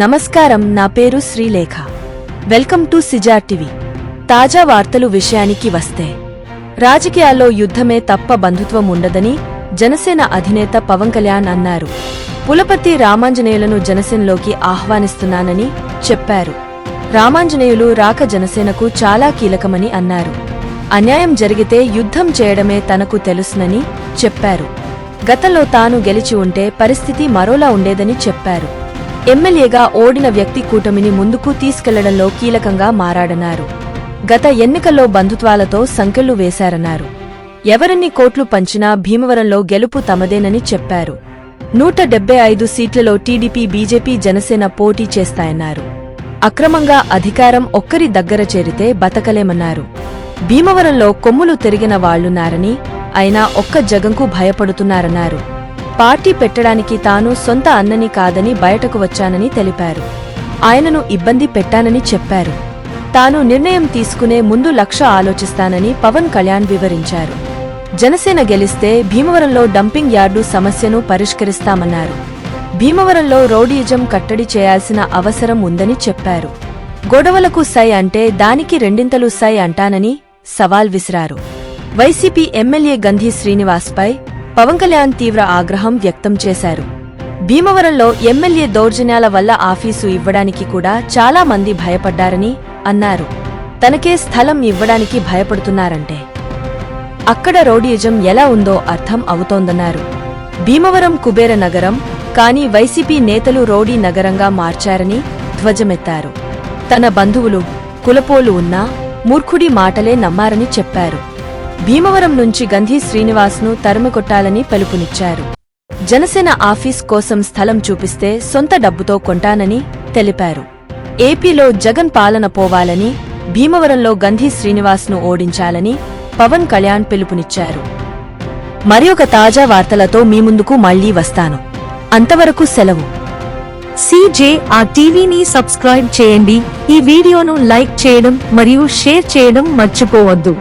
నమస్కారం, నా పేరు శ్రీలేఖ. వెల్కమ్ టు సిజార్ టీవీ. తాజా వార్తలు విషయానికి వస్తే, రాజకీయాల్లో యుద్ధమే తప్ప బంధుత్వం ఉండదని జనసేన అధినేత పవన్ కళ్యాణ్ అన్నారు. పులపర్తి రామాంజనేయులను జనసేనలోకి ఆహ్వానిస్తున్నానని చెప్పారు. రామాంజనేయులు రాక జనసేనకు చాలా కీలకమని అన్నారు. అన్యాయం జరిగితే యుద్ధం చేయడమే తనకు తెలుసునని చెప్పారు. గతంలో తాను గెలిచి ఉంటే పరిస్థితి మరోలా ఉండేదని చెప్పారు. ఎమ్మెల్యేగా ఓడిన వ్యక్తి కూటమిని ముందుకు తీసుకెళ్లడంలో కీలకంగా మారాడన్నారు. గత ఎన్నికల్లో బంధుత్వాలతో సంకెళ్లు వేశారన్నారు. ఎవరెన్ని కోట్లు పంచినా భీమవరంలో గెలుపు తమదేనని చెప్పారు. 175 సీట్లలో టీడీపీ, బీజేపీ, జనసేన పోటీ చేస్తాయన్నారు. అక్రమంగా అధికారం ఒక్కరి దగ్గర చేరితే బతకలేమన్నారు. భీమవరంలో కొమ్ములు తిరిగిన వాళ్లున్నారని, అయినా ఒక్క జగన్కు భయపడుతున్నారన్నారు. పార్టీ పెట్టడానికి తాను సొంత అన్నని కాదని బయటకు వచ్చానని తెలిపారు. ఆయనను ఇబ్బంది పెట్టానని చెప్పారు. తాను నిర్ణయం తీసుకునే ముందు 1,00,000 ఆలోచిస్తానని పవన్ కళ్యాణ్ వివరించారు. జనసేన గెలిస్తే భీమవరంలో డంపింగ్ యార్డు సమస్యను పరిష్కరిస్తామన్నారు. భీమవరంలో రౌడీయిజం కట్టడి చేయాల్సిన అవసరం ఉందని చెప్పారు. గొడవలకు సై అంటే దానికి రెండింతలు సై అంటానని సవాల్ విసిరారు. వైసీపీ ఎమ్మెల్యే గంధి శ్రీనివాస్పై పవన్ కళ్యాణ్ తీవ్ర ఆగ్రహం వ్యక్తం చేశారు. భీమవరంలో ఎమ్మెల్యే దౌర్జన్యాల వల్ల ఆఫీసు ఇవ్వడానికి కూడా చాలా మంది భయపడ్డారని అన్నారు. తనకే స్థలం ఇవ్వడానికి భయపడుతున్నారంటే అక్కడ రౌడీయిజం ఎలా ఉందో అర్థం అవుతోందన్నారు. భీమవరం కుబేర నగరం, కానీ వైసీపీ నేతలు రౌడీ నగరంగా మార్చారని ధ్వజమెత్తారు. తన బంధువులు, కులపోలు ఉన్నా మూర్ఖుడి మాటలే నమ్మారని చెప్పారు. భీమవరం నుంచి గంధి శ్రీనివాస్ను తరిమికొట్టాలని పిలుపునిచ్చారు. జనసేన ఆఫీస్ కోసం స్థలం చూపిస్తే సొంత డబ్బుతో కొంటానని తెలిపారు. ఏపీలో జగన్ పాలన పోవాలని, భీమవరంలో గంధి శ్రీనివాస్ను ఓడించాలని పవన్ కళ్యాణ్ పిలుపునిచ్చారు. మరొక తాజా వార్తలతో మీ ముందుకు మళ్లీ వస్తాను. అంతవరకు సెలవు. సిజేఆర్ టీవీని సబ్స్క్రైబ్ చేయండి. ఈ వీడియోను లైక్ చేయడం మరియు షేర్ చేయడం మర్చిపోవద్దు.